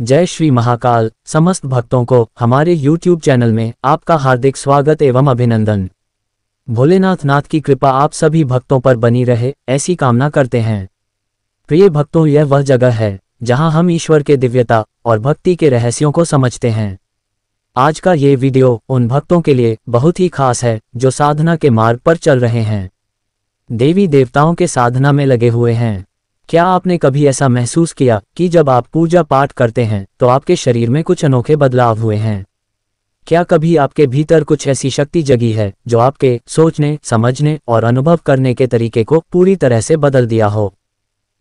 जय श्री महाकाल। समस्त भक्तों को हमारे YouTube चैनल में आपका हार्दिक स्वागत एवं अभिनंदन। भोलेनाथ नाथ की कृपा आप सभी भक्तों पर बनी रहे, ऐसी कामना करते हैं। प्रिय भक्तों, यह वह जगह है जहां हम ईश्वर के दिव्यता और भक्ति के रहस्यों को समझते हैं। आज का ये वीडियो उन भक्तों के लिए बहुत ही खास है जो साधना के मार्ग पर चल रहे हैं, देवी देवताओं के साधना में लगे हुए हैं। क्या आपने कभी ऐसा महसूस किया कि जब आप पूजा पाठ करते हैं तो आपके शरीर में कुछ अनोखे बदलाव हुए हैं? क्या कभी आपके भीतर कुछ ऐसी शक्ति जगी है जो आपके सोचने, समझने और अनुभव करने के तरीके को पूरी तरह से बदल दिया हो?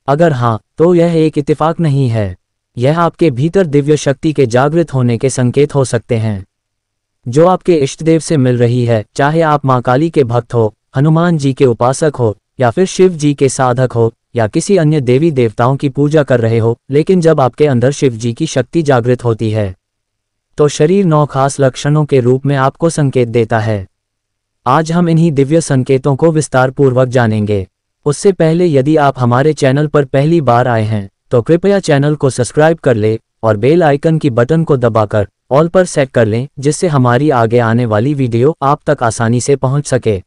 अगर हाँ, तो यह एक इत्तेफाक नहीं है, यह आपके भीतर दिव्य शक्ति के जागृत होने के संकेत हो सकते हैं जो आपके इष्ट देव से मिल रही है। चाहे आप माँ काली के भक्त हो, हनुमान जी के उपासक हो, या फिर शिव जी के साधक हो, या किसी अन्य देवी देवताओं की पूजा कर रहे हो, लेकिन जब आपके अंदर शिव जी की शक्ति जागृत होती है तो शरीर 9 खास लक्षणों के रूप में आपको संकेत देता है। आज हम इन्हीं दिव्य संकेतों को विस्तार पूर्वक जानेंगे। उससे पहले यदि आप हमारे चैनल पर पहली बार आए हैं तो कृपया चैनल को सब्सक्राइब कर लें और बेल आइकन की बटन को दबाकर ऑल पर सेट कर लें, जिससे हमारी आगे आने वाली वीडियो आप तक आसानी से पहुंच सके।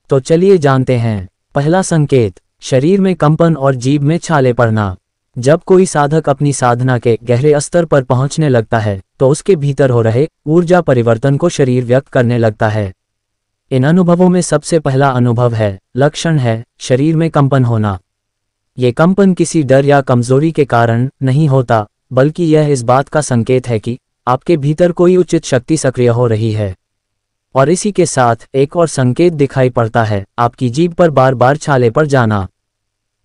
तो चलिए जानते हैं। पहला संकेत, शरीर में कंपन और जीभ में छाले पड़ना। जब कोई साधक अपनी साधना के गहरे स्तर पर पहुंचने लगता है तो उसके भीतर हो रहे ऊर्जा परिवर्तन को शरीर व्यक्त करने लगता है। इन अनुभवों में सबसे पहला लक्षण है शरीर में कंपन होना। ये कंपन किसी डर या कमजोरी के कारण नहीं होता, बल्कि यह इस बात का संकेत है कि आपके भीतर कोई उचित शक्ति सक्रिय हो रही है। और इसी के साथ एक और संकेत दिखाई पड़ता है, आपकी जीभ पर बार बार छाले पड़ जाना।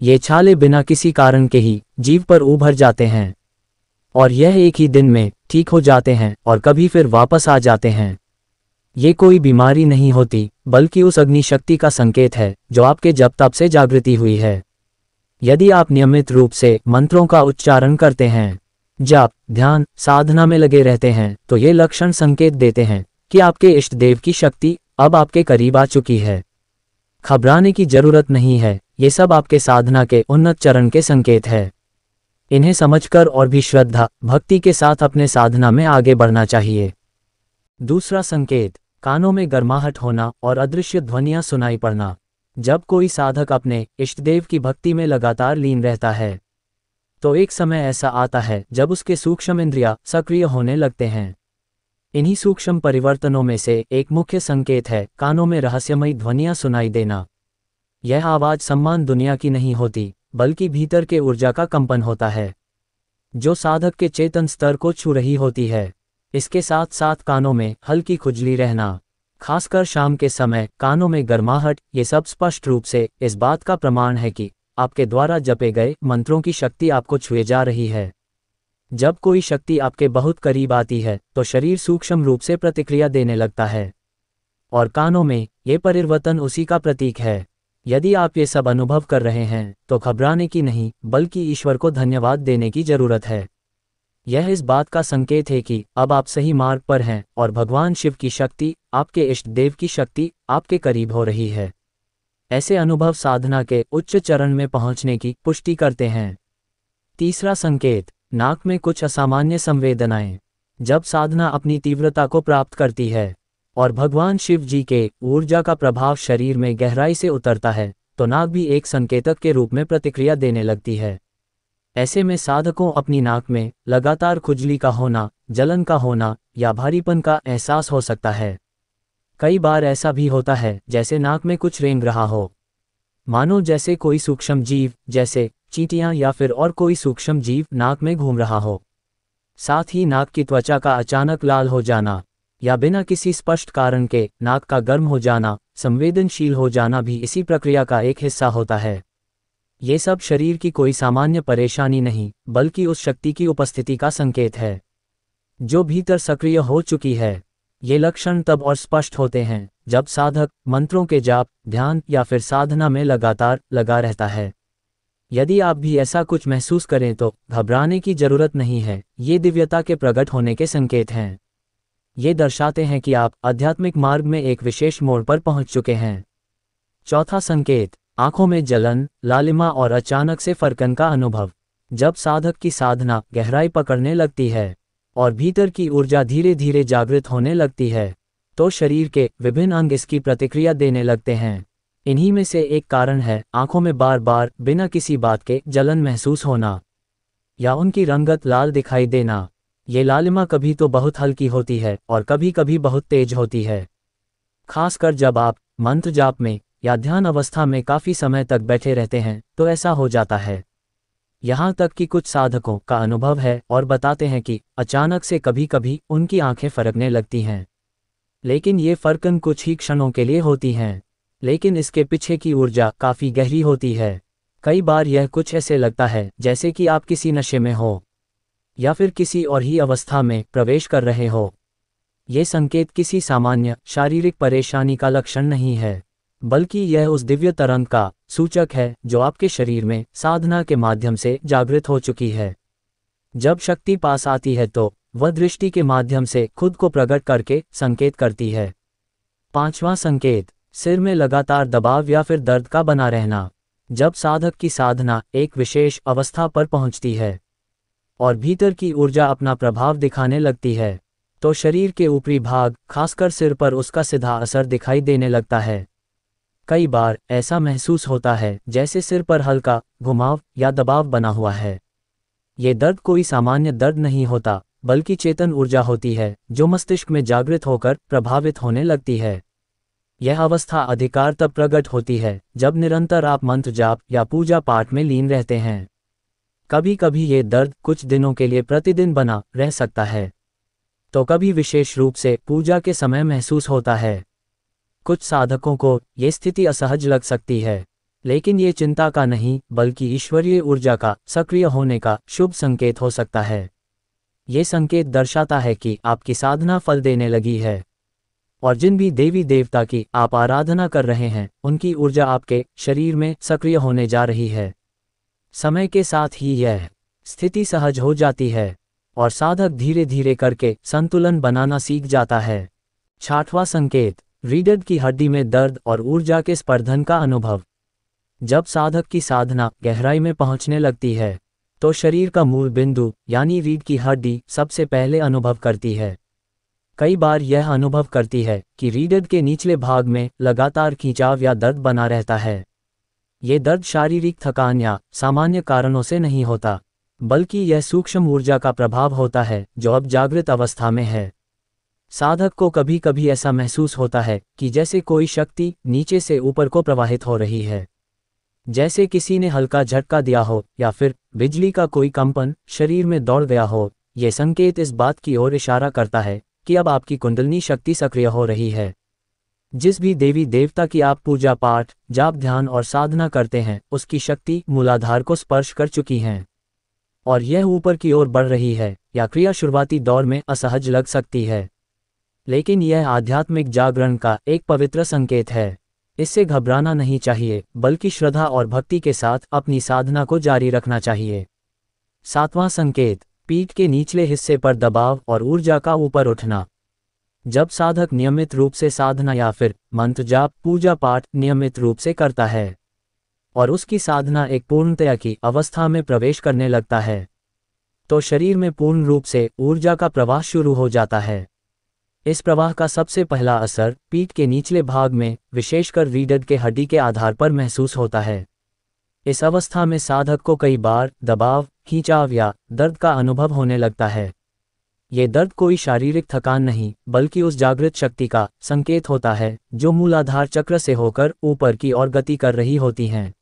ये छाले बिना किसी कारण के ही जीभ पर उभर जाते हैं और यह एक ही दिन में ठीक हो जाते हैं और कभी फिर वापस आ जाते हैं। ये कोई बीमारी नहीं होती, बल्कि उस अग्नि शक्ति का संकेत है जो आपके जप तप से जागृति हुई है। यदि आप नियमित रूप से मंत्रों का उच्चारण करते हैं, जप, ध्यान, साधना में लगे रहते हैं, तो ये लक्षण संकेत देते हैं कि आपके इष्ट देव की शक्ति अब आपके करीब आ चुकी है। घबराने की जरूरत नहीं है, ये सब आपके साधना के उन्नत चरण के संकेत है। इन्हें समझकर और भी श्रद्धा भक्ति के साथ अपने साधना में आगे बढ़ना चाहिए। दूसरा संकेत, कानों में गर्माहट होना और अदृश्य ध्वनियां सुनाई पड़ना। जब कोई साधक अपने इष्टदेव की भक्ति में लगातार लीन रहता है तो एक समय ऐसा आता है जब उसके सूक्ष्म इंद्रियां सक्रिय होने लगते हैं। इन्हीं सूक्ष्म परिवर्तनों में से एक मुख्य संकेत है कानों में रहस्यमयी ध्वनियां सुनाई देना। यह आवाज सम्मान दुनिया की नहीं होती, बल्कि भीतर के ऊर्जा का कंपन होता है जो साधक के चेतन स्तर को छू रही होती है। इसके साथ साथ कानों में हल्की खुजली रहना, खासकर शाम के समय कानों में गर्माहट, ये सब स्पष्ट रूप से इस बात का प्रमाण है कि आपके द्वारा जपे गए मंत्रों की शक्ति आपको छुए जा रही है। जब कोई शक्ति आपके बहुत करीब आती है तो शरीर सूक्ष्म रूप से प्रतिक्रिया देने लगता है और कानों में ये परिवर्तन उसी का प्रतीक है। यदि आप ये सब अनुभव कर रहे हैं तो घबराने की नहीं, बल्कि ईश्वर को धन्यवाद देने की जरूरत है। यह इस बात का संकेत है कि अब आप सही मार्ग पर हैं और भगवान शिव की शक्ति, आपके इष्ट देव की शक्ति आपके करीब हो रही है। ऐसे अनुभव साधना के उच्च चरण में पहुंचने की पुष्टि करते हैं। तीसरा संकेत, नाक में कुछ असामान्य संवेदनाएं। जब साधना अपनी तीव्रता को प्राप्त करती है और भगवान शिव जी के ऊर्जा का प्रभाव शरीर में गहराई से उतरता है तो नाक भी एक संकेतक के रूप में प्रतिक्रिया देने लगती है। ऐसे में साधकों अपनी नाक में लगातार खुजली का होना, जलन का होना या भारीपन का एहसास हो सकता है। कई बार ऐसा भी होता है जैसे नाक में कुछ रेंग रहा हो, मानो जैसे कोई सूक्ष्म जीव, जैसे चींटियां या फिर और कोई सूक्ष्म जीव नाक में घूम रहा हो। साथ ही नाक की त्वचा का अचानक लाल हो जाना या बिना किसी स्पष्ट कारण के नाक का गर्म हो जाना, संवेदनशील हो जाना भी इसी प्रक्रिया का एक हिस्सा होता है। ये सब शरीर की कोई सामान्य परेशानी नहीं, बल्कि उस शक्ति की उपस्थिति का संकेत है जो भीतर सक्रिय हो चुकी है। ये लक्षण तब और स्पष्ट होते हैं जब साधक मंत्रों के जाप, ध्यान या फिर साधना में लगातार लगा रहता है। यदि आप भी ऐसा कुछ महसूस करें तो घबराने की जरूरत नहीं है, ये दिव्यता के प्रकट होने के संकेत हैं। ये दर्शाते हैं कि आप आध्यात्मिक मार्ग में एक विशेष मोड़ पर पहुंच चुके हैं। चौथा संकेत, आंखों में जलन, लालिमा और अचानक से फरकन का अनुभव। जब साधक की साधना गहराई पकड़ने लगती है और भीतर की ऊर्जा धीरे धीरे जागृत होने लगती है, तो शरीर के विभिन्न अंग इसकी प्रतिक्रिया देने लगते हैं। इन्हीं में से एक कारण है आंखों में बार बार बिना किसी बात के जलन महसूस होना या उनकी रंगत लाल दिखाई देना। ये लालिमा कभी तो बहुत हल्की होती है और कभी कभी बहुत तेज होती है। खासकर जब आप मंत्र जाप में या ध्यान अवस्था में काफी समय तक बैठे रहते हैं तो ऐसा हो जाता है। यहाँ तक कि कुछ साधकों का अनुभव है और बताते हैं कि अचानक से कभी कभी उनकी आंखें फरकने लगती हैं। लेकिन ये फर्कन कुछ ही क्षणों के लिए होती हैं, लेकिन इसके पीछे की ऊर्जा काफी गहरी होती है। कई बार यह कुछ ऐसे लगता है जैसे कि आप किसी नशे में हो या फिर किसी और ही अवस्था में प्रवेश कर रहे हो। ये संकेत किसी सामान्य शारीरिक परेशानी का लक्षण नहीं है, बल्कि यह उस दिव्य तरंग का सूचक है जो आपके शरीर में साधना के माध्यम से जागृत हो चुकी है। जब शक्ति पास आती है तो वह दृष्टि के माध्यम से खुद को प्रकट करके संकेत करती है। पांचवां संकेत, सिर में लगातार दबाव या फिर दर्द का बना रहना। जब साधक की साधना एक विशेष अवस्था पर पहुंचती है और भीतर की ऊर्जा अपना प्रभाव दिखाने लगती है, तो शरीर के ऊपरी भाग खासकर सिर पर उसका सीधा असर दिखाई देने लगता है। कई बार ऐसा महसूस होता है जैसे सिर पर हल्का घुमाव या दबाव बना हुआ है। ये दर्द कोई सामान्य दर्द नहीं होता, बल्कि चेतन ऊर्जा होती है जो मस्तिष्क में जागृत होकर प्रभावित होने लगती है। यह अवस्था अधिकार तब प्रकट होती है जब निरंतर आप मंत्र जाप या पूजा पाठ में लीन रहते हैं। कभी कभी ये दर्द कुछ दिनों के लिए प्रतिदिन बना रह सकता है, तो कभी विशेष रूप से पूजा के समय महसूस होता है। कुछ साधकों को ये स्थिति असहज लग सकती है, लेकिन ये चिंता का नहीं बल्कि ईश्वरीय ऊर्जा का सक्रिय होने का शुभ संकेत हो सकता है। ये संकेत दर्शाता है कि आपकी साधना फल देने लगी है और जिन भी देवी देवता की आप आराधना कर रहे हैं उनकी ऊर्जा आपके शरीर में सक्रिय होने जा रही है। समय के साथ ही यह स्थिति सहज हो जाती है और साधक धीरे धीरे करके संतुलन बनाना सीख जाता है। छठवां संकेत, रीढ़ की हड्डी में दर्द और ऊर्जा के स्पर्धन का अनुभव। जब साधक की साधना गहराई में पहुंचने लगती है तो शरीर का मूल बिंदु यानी रीढ़ की हड्डी सबसे पहले अनुभव करती है। कई बार यह अनुभव करती है कि रीढ़ के निचले भाग में लगातार खिंचाव या दर्द बना रहता है। ये दर्द शारीरिक थकान या सामान्य कारणों से नहीं होता, बल्कि यह सूक्ष्म ऊर्जा का प्रभाव होता है जो अब जागृत अवस्था में है। साधक को कभी कभी ऐसा महसूस होता है कि जैसे कोई शक्ति नीचे से ऊपर को प्रवाहित हो रही है, जैसे किसी ने हल्का झटका दिया हो या फिर बिजली का कोई कंपन शरीर में दौड़ गया हो। ये संकेत इस बात की ओर इशारा करता है कि अब आपकी कुंडलिनी शक्ति सक्रिय हो रही है। जिस भी देवी देवता की आप पूजा पाठ जाप ध्यान और साधना करते हैं उसकी शक्ति मूलाधार को स्पर्श कर चुकी हैं और यह ऊपर की ओर बढ़ रही है। या क्रिया शुरुआती दौर में असहज लग सकती है, लेकिन यह आध्यात्मिक जागरण का एक पवित्र संकेत है। इससे घबराना नहीं चाहिए, बल्कि श्रद्धा और भक्ति के साथ अपनी साधना को जारी रखना चाहिए। सातवां संकेत, पीठ के निचले हिस्से पर दबाव और ऊर्जा का ऊपर उठना। जब साधक नियमित रूप से साधना या फिर मंत्र जाप पूजा पाठ नियमित रूप से करता है और उसकी साधना एक पूर्णतया की अवस्था में प्रवेश करने लगता है, तो शरीर में पूर्ण रूप से ऊर्जा का प्रवाह शुरू हो जाता है। इस प्रवाह का सबसे पहला असर पीठ के निचले भाग में विशेषकर रीढ़ के हड्डी के आधार पर महसूस होता है। इस अवस्था में साधक को कई बार दबाव खिंचाव या दर्द का अनुभव होने लगता है। ये दर्द कोई शारीरिक थकान नहीं बल्कि उस जागृत शक्ति का संकेत होता है जो मूलाधार चक्र से होकर ऊपर की ओर गति कर रही होती हैं।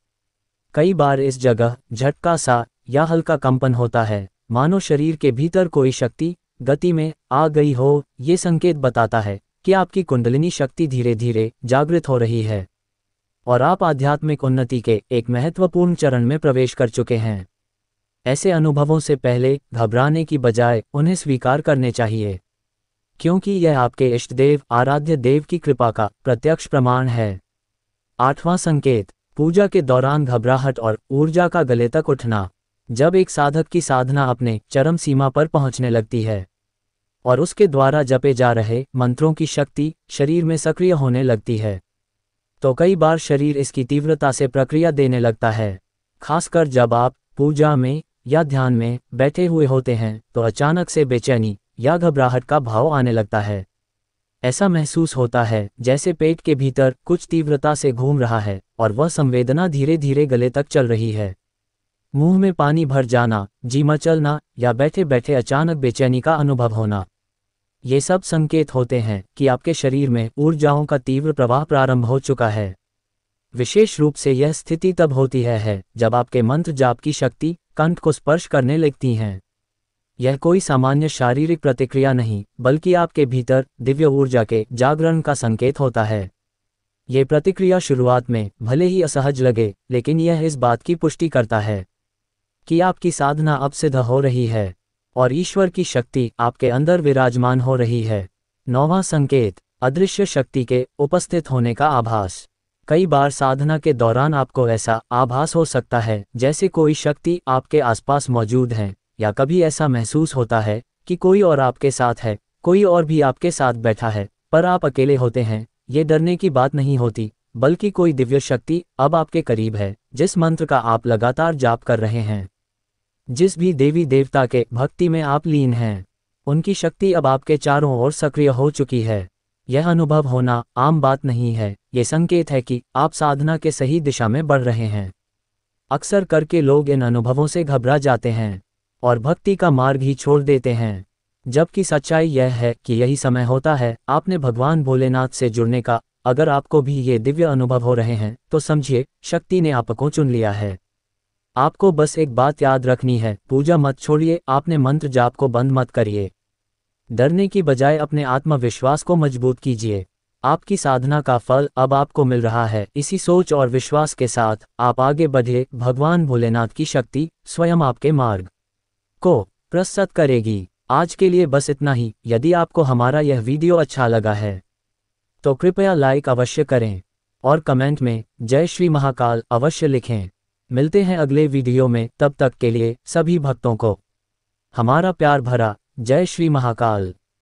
कई बार इस जगह झटका सा या हल्का कंपन होता है, मानो शरीर के भीतर कोई शक्ति गति में आ गई हो। ये संकेत बताता है कि आपकी कुंडलिनी शक्ति धीरे धीरे जागृत हो रही है और आप आध्यात्मिक उन्नति के एक महत्वपूर्ण चरण में प्रवेश कर चुके हैं। ऐसे अनुभवों से पहले घबराने की बजाय उन्हें स्वीकार करने चाहिए, क्योंकि यह आपके इष्ट देव आराध्य देव की कृपा का प्रत्यक्ष प्रमाण है। आठवां संकेत, पूजा के दौरान घबराहट और ऊर्जा का गले तक उठना। जब एक साधक की साधना अपने चरम सीमा पर पहुंचने लगती है और उसके द्वारा जपे जा रहे मंत्रों की शक्ति शरीर में सक्रिय होने लगती है, तो कई बार शरीर इसकी तीव्रता से प्रक्रिया देने लगता है। खासकर जब आप पूजा में या ध्यान में बैठे हुए होते हैं तो अचानक से बेचैनी या घबराहट का भाव आने लगता है। ऐसा महसूस होता है जैसे पेट के भीतर कुछ तीव्रता से घूम रहा है और वह संवेदना धीरे धीरे गले तक चल रही है। मुंह में पानी भर जाना, जी मचलना या बैठे बैठे अचानक बेचैनी का अनुभव होना, ये सब संकेत होते हैं कि आपके शरीर में ऊर्जाओं का तीव्र प्रवाह प्रारंभ हो चुका है। विशेष रूप से यह स्थिति तब होती है जब आपके मंत्र जाप की शक्ति कंठ को स्पर्श करने लगती हैं। यह कोई सामान्य शारीरिक प्रतिक्रिया नहीं, बल्कि आपके भीतर दिव्य ऊर्जा के जागरण का संकेत होता है। ये प्रतिक्रिया शुरुआत में भले ही असहज लगे, लेकिन यह इस बात की पुष्टि करता है कि आपकी साधना अब सिद्ध हो रही है और ईश्वर की शक्ति आपके अंदर विराजमान हो रही है। 9वां संकेत, अदृश्य शक्ति के उपस्थित होने का आभास। कई बार साधना के दौरान आपको ऐसा आभास हो सकता है जैसे कोई शक्ति आपके आसपास मौजूद है, या कभी ऐसा महसूस होता है कि कोई और आपके साथ है, कोई और भी आपके साथ बैठा है, पर आप अकेले होते हैं। ये डरने की बात नहीं होती, बल्कि कोई दिव्य शक्ति अब आपके करीब है, जिस मंत्र का आप लगातार जाप कर रहे हैं। जिस भी देवी देवता के भक्ति में आप लीन हैं, उनकी शक्ति अब आपके चारों ओर सक्रिय हो चुकी है। यह अनुभव होना आम बात नहीं है, ये संकेत है कि आप साधना के सही दिशा में बढ़ रहे हैं। अक्सर करके लोग इन अनुभवों से घबरा जाते हैं और भक्ति का मार्ग ही छोड़ देते हैं, जबकि सच्चाई यह है कि यही समय होता है आपने भगवान भोलेनाथ से जुड़ने का। अगर आपको भी ये दिव्य अनुभव हो रहे हैं तो समझिए, शक्ति ने आपको चुन लिया है। आपको बस एक बात याद रखनी है, पूजा मत छोड़िए, आपने मंत्र जाप को बंद मत करिए। डरने की बजाय अपने आत्मविश्वास को मजबूत कीजिए। आपकी साधना का फल अब आपको मिल रहा है। इसी सोच और विश्वास के साथ आप आगे बढ़िए। भगवान भोलेनाथ की शक्ति स्वयं आपके मार्ग को प्रशस्त करेगी। आज के लिए बस इतना ही। यदि आपको हमारा यह वीडियो अच्छा लगा है तो कृपया लाइक अवश्य करें और कमेंट में जय श्री महाकाल अवश्य लिखें। मिलते हैं अगले वीडियो में, तब तक के लिए सभी भक्तों को हमारा प्यार भरा जय श्री महाकाल।